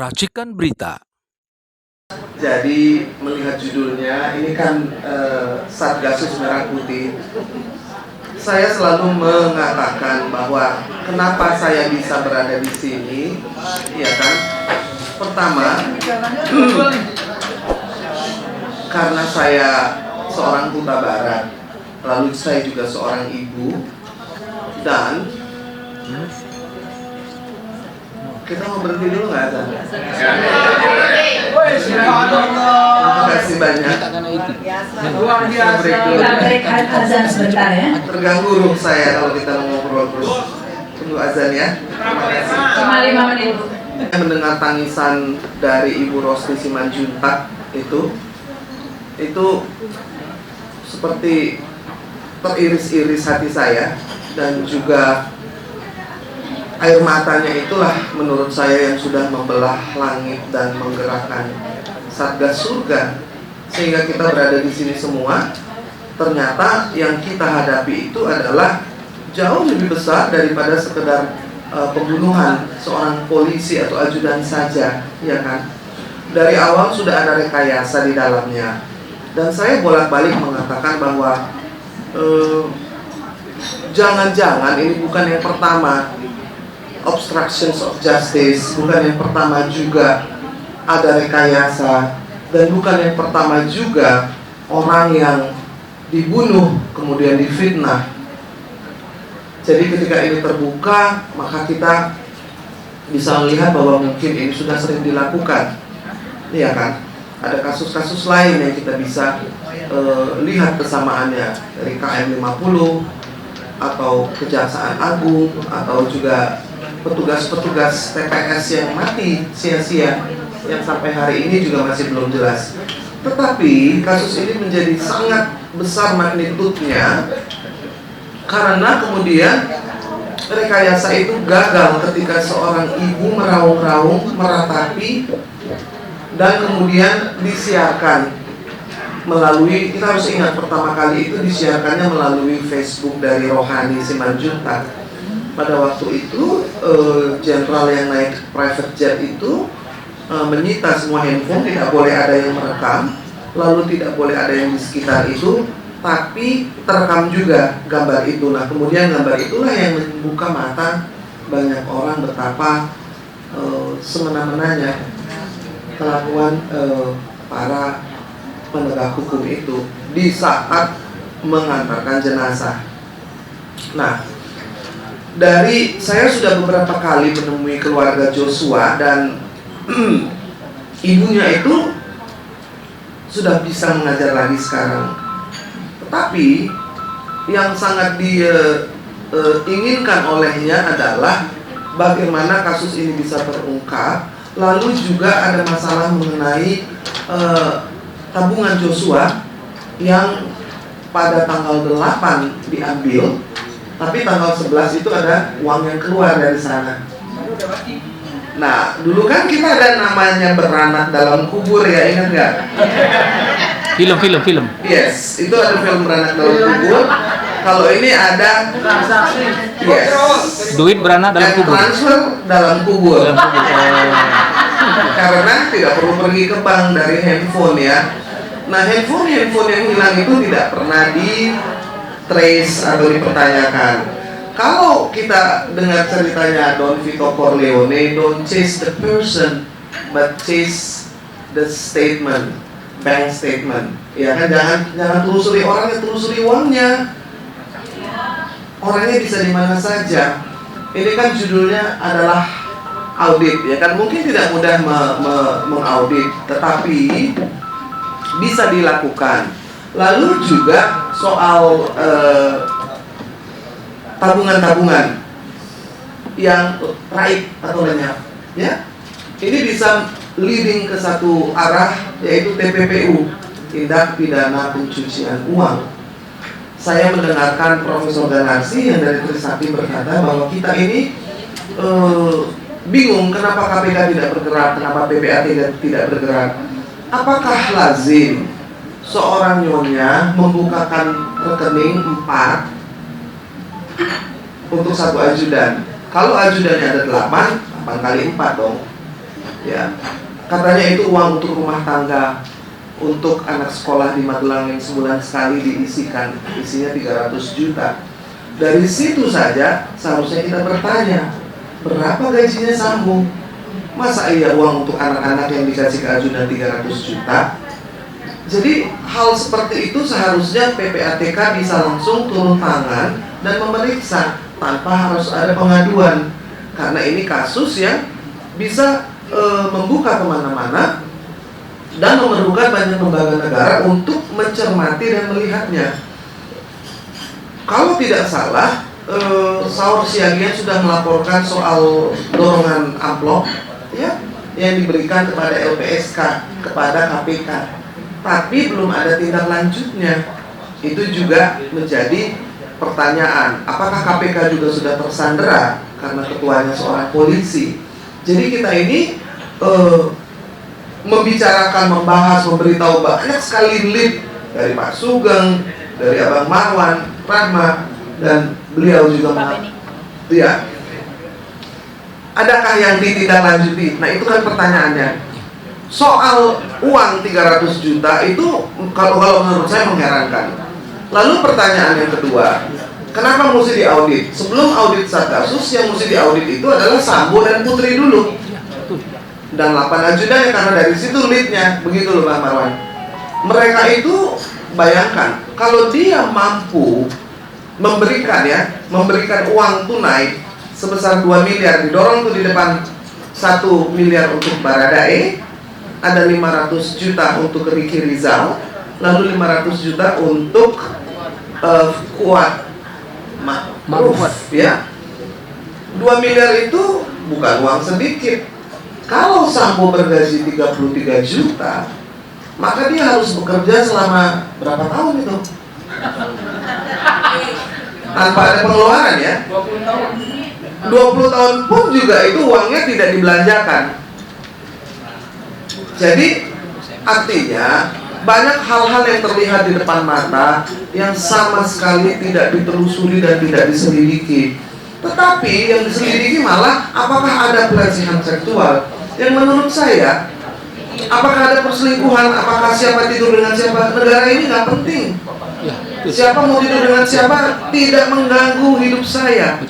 Racikan berita. Jadi melihat judulnya, ini kan Satgasus Merah Putih. Saya selalu mengatakan bahwa kenapa saya bisa berada di sini, ya kan? Pertama, karena saya seorang Huta Barat, lalu saya juga seorang ibu, dan kita mau berhenti dulu nggak, Azan? Terima kasih banyak. Kita break azan sebentar ya. Terganggu ruh saya kalau kita ngobrol terus. Tunggu azan ya. Terima kasih. Cuma 5 menit. Mendengar tangisan dari Ibu Rosti Simanjuntak itu seperti teriris-iris hati saya, dan juga air matanya itulah menurut saya yang sudah membelah langit dan menggerakkan Satgas Surga sehingga kita berada di sini semua. Ternyata yang kita hadapi itu adalah jauh lebih besar daripada sekedar pembunuhan seorang polisi atau ajudan saja, ya kan? Dari awal sudah ada rekayasa di dalamnya, dan saya bolak-balik mengatakan bahwa jangan-jangan ini bukan yang pertama obstructions of justice, bukan yang pertama juga ada rekayasa, dan bukan yang pertama juga orang yang dibunuh kemudian difitnah. Jadi ketika ini terbuka, maka kita bisa melihat bahwa mungkin ini sudah sering dilakukan, iya kan? Ada kasus-kasus lain yang kita bisa lihat kesamaannya dari KM 50 atau Kejaksaan Agung atau juga petugas-petugas TPS yang mati sia-sia yang sampai hari ini juga masih belum jelas. Tetapi kasus ini menjadi sangat besar magnitudenya karena kemudian rekayasa itu gagal ketika seorang ibu meraung-raung meratapi dan kemudian disiarkan melalui, kita harus ingat pertama kali itu disiarkannya melalui Facebook dari Rohani Simanjuntak. Pada waktu itu jenderal yang naik private jet itu menyita semua handphone, tidak boleh ada yang merekam, lalu tidak boleh ada yang di sekitar itu, tapi terekam juga gambar itu. Nah kemudian gambar itulah yang membuka mata banyak orang betapa semena-menanya kelakuan para penegak hukum itu di saat mengantarkan jenazah. Nah, saya sudah beberapa kali menemui keluarga Joshua, dan ibunya itu sudah bisa mengajar lagi sekarang. Tetapi yang sangat diinginkan olehnya adalah bagaimana kasus ini bisa terungkap. Lalu juga ada masalah mengenai tabungan Joshua yang pada tanggal 8 diambil, tapi tanggal 11 itu ada uang yang keluar dari sana. Nah, dulu kan kita ada namanya beranak dalam kubur ya, ingat nggak? Film. Yes, itu ada film beranak dalam kubur. Kalau ini ada transaksi. Yes. Duit beranak dalam kubur. Transfer dalam kubur. Karena tidak perlu pergi ke bank dari handphone ya. Nah, handphone yang hilang itu tidak pernah di trace atau dipertanyakan. Kalau kita dengar ceritanya Don Vito Corleone, don't chase the person, but chase the statement, bank statement. Ya kan, jangan telusuri orangnya, telusuri uangnya. Orangnya bisa di mana saja. Ini kan judulnya adalah audit, ya kan. Mungkin tidak mudah mengaudit, tetapi bisa dilakukan. Lalu juga soal tabungan-tabungan yang raib atau lenyap, ya. Ini bisa leading ke satu arah, yaitu TPPU, tindak pidana pencucian uang. Saya mendengarkan Profesor Ganarsi yang dari Trisakti berkata bahwa kita ini bingung kenapa KPK tidak bergerak, kenapa PPAT tidak bergerak. Apakah lazim seorang nyonya membukakan rekening 4 untuk satu ajudan? Kalau ajudannya ada 8 kali 4 dong. Ya, katanya itu uang untuk rumah tangga, untuk anak sekolah di Magelang yang sebulan sekali diisikan, isinya 300 juta. Dari situ saja seharusnya kita bertanya, berapa gajinya Sambo? Masa iya uang untuk anak-anak yang dikasih keajudan 300 juta? Jadi hal seperti itu seharusnya PPATK bisa langsung turun tangan dan memeriksa tanpa harus ada pengaduan. Karena ini kasus yang bisa membuka kemana-mana dan memerlukan banyak lembaga negara untuk mencermati dan melihatnya. Kalau tidak salah, Saur Siagian sudah melaporkan soal dorongan amplop ya, yang diberikan kepada LPSK, kepada KPK. Tapi belum ada tindak lanjutnya. Itu juga menjadi pertanyaan. Apakah KPK juga sudah tersandera karena ketuanya seorang polisi? Jadi kita ini membicarakan, membahas, memberitahu banyak sekali lead dari Pak Sugeng, dari Abang Marwan, Rahma, dan beliau juga ya. Adakah yang ditindaklanjuti? Nah itu kan pertanyaannya. Soal uang 300 juta itu kalau menurut saya mengherankan. Lalu pertanyaan yang kedua, kenapa mesti diaudit? Sebelum audit Satgasus, yang mesti diaudit itu adalah Sambo dan Putri dulu. Dan 8 ajudannya, karena dari situ leadnya. Begitu loh Pak Marwan. Mereka itu bayangkan, kalau dia mampu memberikan uang tunai sebesar 2 miliar, didorong tuh di depan 1 miliar untuk Baradae, ada 500 juta untuk Ricky Rizal, lalu 500 juta untuk Kuat Ma'ruf ya. 2 miliar itu bukan uang sedikit. Kalau Sambo bergaji 33 juta, maka dia harus bekerja selama berapa tahun itu? Tanpa ada pengeluaran ya. 20 tahun. 20 tahun pun juga itu uangnya tidak dibelanjakan. Jadi artinya banyak hal-hal yang terlihat di depan mata yang sama sekali tidak ditelusuri dan tidak diselidiki. Tetapi yang diselidiki malah apakah ada pelecehan seksual. Yang menurut saya, apakah ada perselingkuhan, apakah siapa tidur dengan siapa, negara ini nggak penting. Siapa mau tidur dengan siapa tidak mengganggu hidup saya.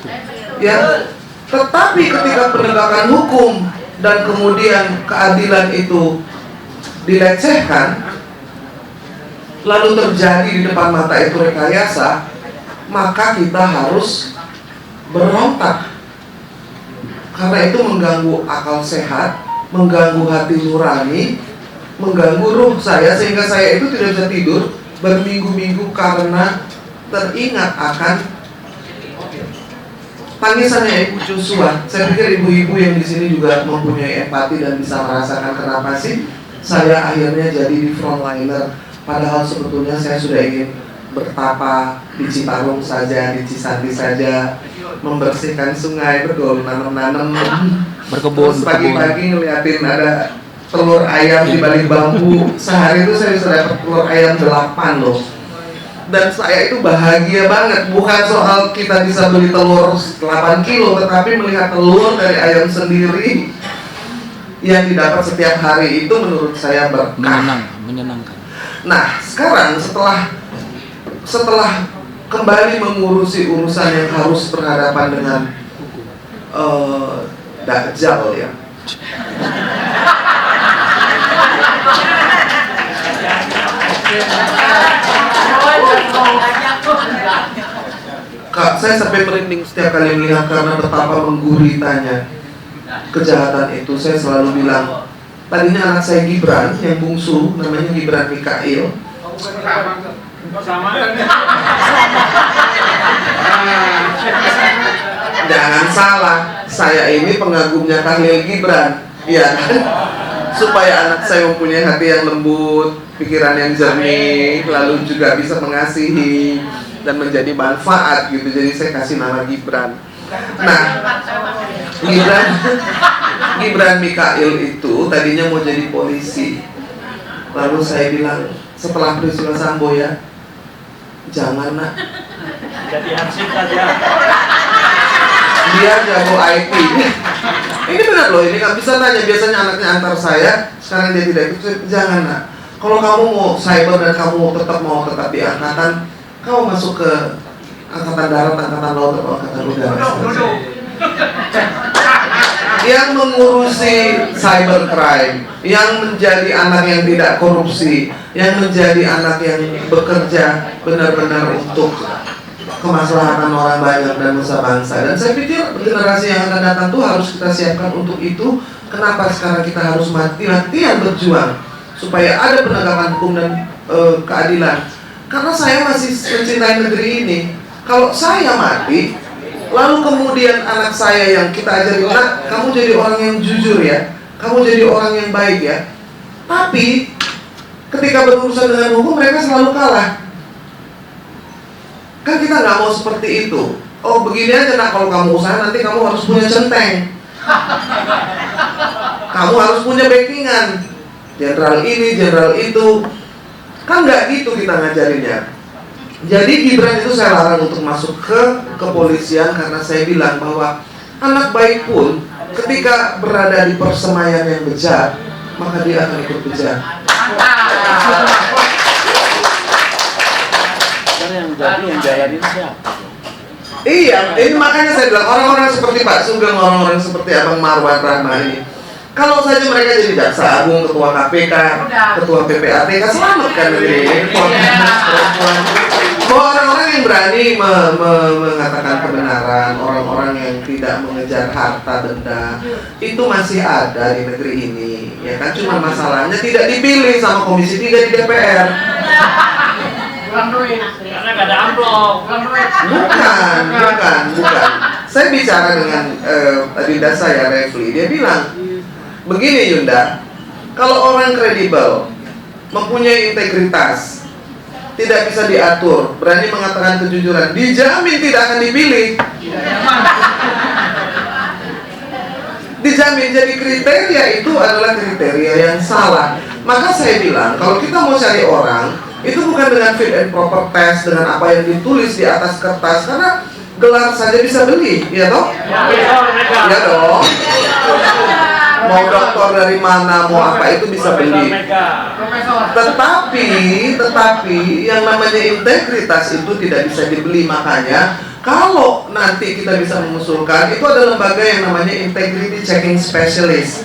Ya, tetapi ketika penegakan hukum dan kemudian keadilan itu dilecehkan, lalu terjadi di depan mata itu rekayasa, maka kita harus berontak. Karena itu mengganggu akal sehat, mengganggu hati nurani, mengganggu ruh saya, sehingga saya itu tidak bisa tidur berminggu-minggu karena teringat akan tangisannya Ibu Joshua. Saya pikir ibu-ibu yang di sini juga mempunyai empati dan bisa merasakan kenapa sih saya akhirnya jadi di frontliner. Padahal sebetulnya saya sudah ingin bertapa di Citarum saja, di Cisanti saja, membersihkan sungai, bergaul, nanam-nanam, berkebun. Terus pagi-pagi ngeliatin ada telur ayam di balik bambu. Sehari itu saya bisa dapat telur ayam 8 loh. Dan saya itu bahagia banget, bukan soal kita bisa beli telur 8 kilo, tetapi melihat telur dari ayam sendiri yang didapat setiap hari itu menurut saya berkah. Menyenangkan. Nah, sekarang setelah kembali mengurusi urusan yang harus berhadapan dengan Dajjal ya. Kak, saya sampai merinding setiap kali melihat karena betapa mengguritanya kejahatan itu. Saya selalu bilang, tadinya anak saya Gibran yang bungsu, namanya Gibran Mikail. Jangan salah, saya ini pengagumnya Khalil Gibran, ya kan? Supaya anak saya mempunyai hati yang lembut, pikiran yang jernih, lalu juga bisa mengasihi dan menjadi manfaat gitu. Jadi saya kasih nama Gibran. Nah, Gibran Mikail itu tadinya mau jadi polisi. Lalu saya bilang, setelah peristiwa Sambo ya, jangan nak. Jadi hansip saja. Dia jago IT. Ini benar loh, ini nggak bisa tanya. Biasanya anaknya antar saya, sekarang dia tidak ikut. Jangan nak. Kalau kamu mau cyber dan kamu tetap di angkatan, kamu masuk ke angkatan darat, angkatan laut, atau angkatan udara. Yang mengurusi cybercrime, yang menjadi anak yang tidak korupsi, yang menjadi anak yang bekerja benar-benar untuk kemaslahatan orang banyak dan nusa bangsa. Dan saya pikir generasi yang akan datang tuh harus kita siapkan untuk itu. Kenapa sekarang kita harus mati-matian berjuang supaya ada penegakan hukum dan keadilan? Karena saya masih mencintai negeri ini. Kalau saya mati, lalu kemudian anak saya yang kita ajarin, nak, kamu jadi orang yang jujur ya, kamu jadi orang yang baik ya. Tapi ketika berurusan dengan hukum, mereka selalu kalah. Kan kita nggak mau seperti itu. Oh begini aja nak, kalau kamu usaha nanti kamu harus punya centeng, kamu harus punya backingan, jenderal ini, jenderal itu. Kan nggak gitu kita ngajarinnya. Jadi Gibran itu saya larang untuk masuk ke kepolisian karena saya bilang bahwa anak baik pun ketika berada di persemaian yang bejat, maka dia akan ikut bejat. Yang jadi yang jalanin siapa? Iya, ini makanya saya bilang orang-orang seperti Pak Sugeng, orang-orang seperti Abang Marwan Rahma ini, kalau saja mereka jadi jaksa agung, ketua KPK, ketua PPATK, selamatkan negeri ini, ketua perempuan. Bahwa orang-orang yang berani mengatakan kebenaran, orang-orang yang tidak mengejar harta benda, itu masih ada di negeri ini, ya kan? Cuma masalahnya tidak dipilih sama Komisi 3 di DPR. Karena gak ada amplop. Bukan. Saya bicara dengan adinda saya, Refli. Dia bilang, begini Yunda, kalau orang kredibel, mempunyai integritas, tidak bisa diatur, berani mengatakan kejujuran, dijamin tidak akan dipilih. Dijamin. Jadi kriteria itu adalah kriteria yang salah. Maka saya bilang, kalau kita mau cari orang, itu bukan dengan fit and proper test, dengan apa yang ditulis di atas kertas, karena gelar saja bisa beli, ya toh? Ya dong. Mau doktor dari mana, mau apa itu bisa beli. Tetapi yang namanya integritas itu tidak bisa dibeli. Makanya kalau nanti kita bisa mengusulkan, itu ada lembaga yang namanya Integrity Checking Specialist.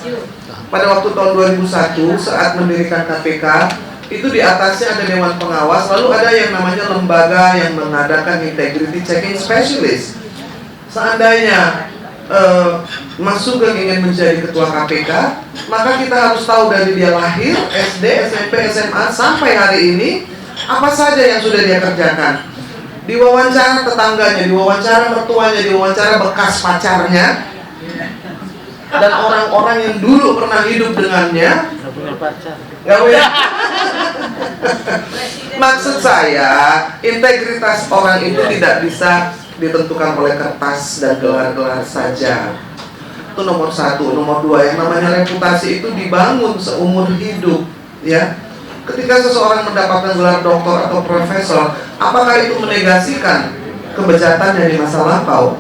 Pada waktu tahun 2001 saat mendirikan KPK, itu di atasnya ada Dewan Pengawas, lalu ada yang namanya lembaga yang mengadakan Integrity Checking Specialist. Seandainya Mas Sugeng ingin menjadi ketua KPK, maka kita harus tahu dari dia lahir, SD, SMP, SMA, sampai hari ini, apa saja yang sudah dia kerjakan. Diwawancara tetangganya, diwawancara mertuanya, diwawancara bekas pacarnya, dan orang-orang yang dulu pernah hidup dengannya. Gak punya. Maksud saya, integritas orang itu tidak bisa ditentukan oleh kertas dan gelar-gelar saja. Itu nomor satu. Nomor dua, yang namanya reputasi itu dibangun seumur hidup, ya. Ketika seseorang mendapatkan gelar doktor atau profesor, apakah itu menegasikan kebejatannya di masa lampau?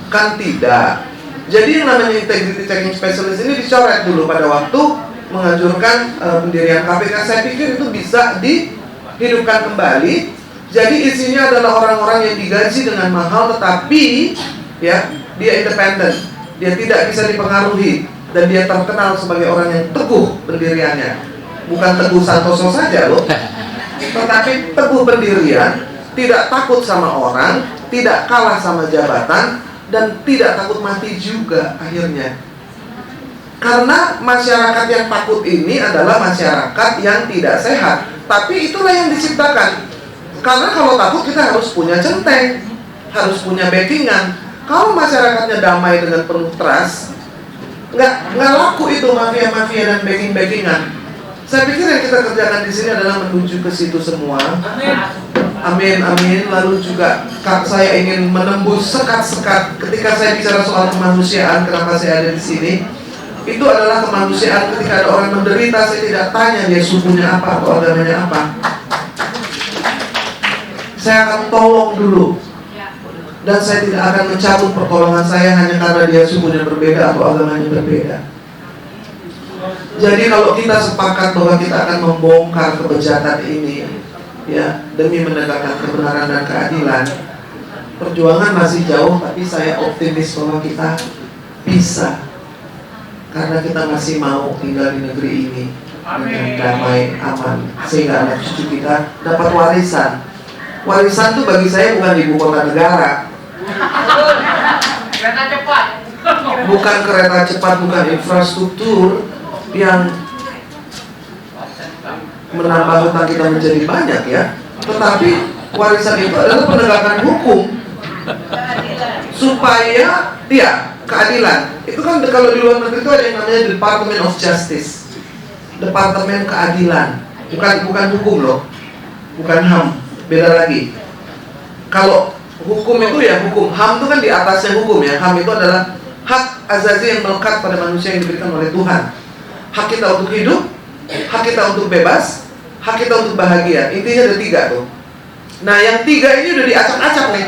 Kan tidak. Jadi yang namanya Integrity Checking Specialist ini dicoret dulu pada waktu menganjurkan pendirian KPK. Saya pikir itu bisa dihidupkan kembali. Jadi isinya adalah orang-orang yang digaji dengan mahal, tetapi ya dia independen, dia tidak bisa dipengaruhi, dan dia terkenal sebagai orang yang teguh pendiriannya. Bukan Teguh Santoso saja loh, tetapi teguh pendirian, tidak takut sama orang, tidak kalah sama jabatan, dan tidak takut mati juga akhirnya. Karena masyarakat yang takut ini adalah masyarakat yang tidak sehat. Tapi itulah yang diciptakan. Karena kalau takut kita harus punya centeng, harus punya backingan. Kalau masyarakatnya damai dengan penuh trust, nggak laku itu mafia-mafia dan backing-backingan. Saya pikir yang kita kerjakan di sini adalah menuju ke situ semua. Amin, amin. Lalu juga saya ingin menembus sekat-sekat. Ketika saya bicara soal kemanusiaan, kenapa saya ada di sini? Itu adalah kemanusiaan. Ketika ada orang menderita, saya tidak tanya dia sukunya apa atau agamanya apa. Saya akan tolong dulu. Dan saya tidak akan mencabut pertolongan saya hanya karena dia sukunya berbeda atau agamanya berbeda. Jadi kalau kita sepakat bahwa kita akan membongkar kebejatan ini, ya, demi menegakkan kebenaran dan keadilan, perjuangan masih jauh, tapi saya optimis bahwa kita bisa. Karena kita masih mau tinggal di negeri ini dengan damai, aman, sehingga anak cucu kita dapat warisan. Warisan itu bagi saya bukan ibu kota negara, Kereta cepat. bukan kereta cepat, bukan infrastruktur yang menambah hutang kita menjadi banyak, ya. Tetapi warisan itu adalah penegakan hukum supaya keadilan. Itu kan kalau di luar negeri itu ada yang namanya Department of Justice, Departemen Keadilan, bukan hukum loh, bukan HAM, beda lagi. Kalau hukum itu ya hukum, HAM itu kan di atasnya hukum, ya. HAM itu adalah hak azazi yang melekat pada manusia yang diberikan oleh Tuhan. Hak kita untuk hidup, hak kita untuk bebas, hak kita untuk bahagia. Intinya ada 3 tuh. Nah, yang 3 ini udah diacak-acak nih.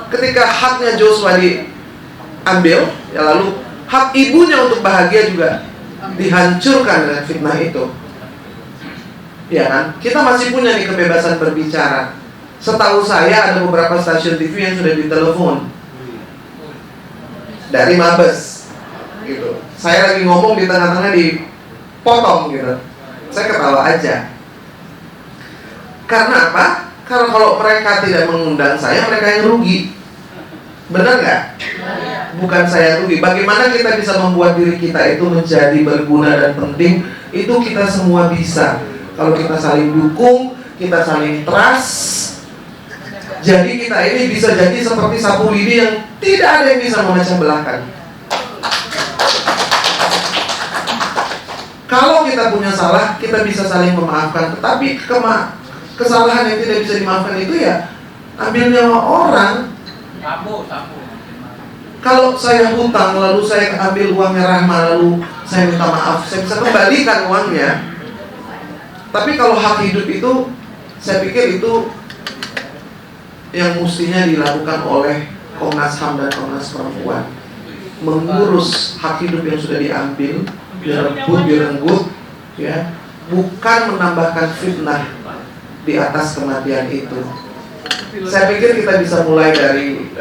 Ketika haknya Joshua diambil, ya, lalu hak ibunya untuk bahagia juga dihancurkan dengan fitnah itu. Ya kan? Kita masih punya nih kebebasan berbicara. Setahu saya ada beberapa stasiun TV yang sudah ditelepon dari Mabes gitu. Saya lagi ngomong di tengah-tengah dipotong gitu. Saya ketawa aja. Karena apa? Karena kalau mereka tidak mengundang saya, mereka yang rugi. Benar nggak? Bukan saya rugi. Bagaimana kita bisa membuat diri kita itu menjadi berguna dan penting? Itu kita semua bisa. Kalau kita saling dukung, kita saling trust. Jadi kita ini bisa jadi seperti sapu lidi yang tidak ada yang bisa memecah belahkan. Kalau kita punya salah, kita bisa saling memaafkan. Tetapi kesalahan yang tidak bisa dimaafkan itu ya ambil nyawa orang. Kalau saya hutang lalu saya ambil uangnya Rahma, lalu saya minta maaf, saya bisa kembalikan uangnya. Tapi kalau hak hidup itu, saya pikir itu yang mestinya dilakukan oleh Komnas HAM dan Komnas Perempuan, mengurus hak hidup yang sudah diambil, direnggut, ya, bukan menambahkan fitnah di atas kematian itu. Saya pikir kita bisa mulai dari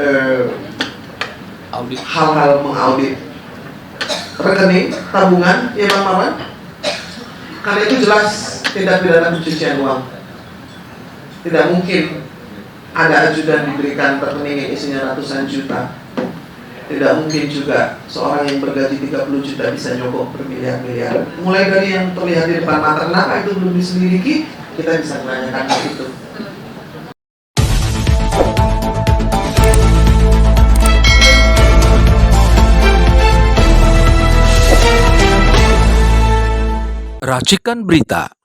hal-hal mengaudit rekening, tabungan, ya Bang Maman. Karena itu jelas tindak pidana pencucian uang. Tidak mungkin ada ajudan diberikan rekening yang isinya ratusan juta. Tidak mungkin juga seorang yang bergaji 30 juta bisa nyogok bermiliar-miliar. Mulai dari yang terlihat di depan mata, kenapa itu belum diselidiki, kita bisa menanyakan hal itu. Racikan Berita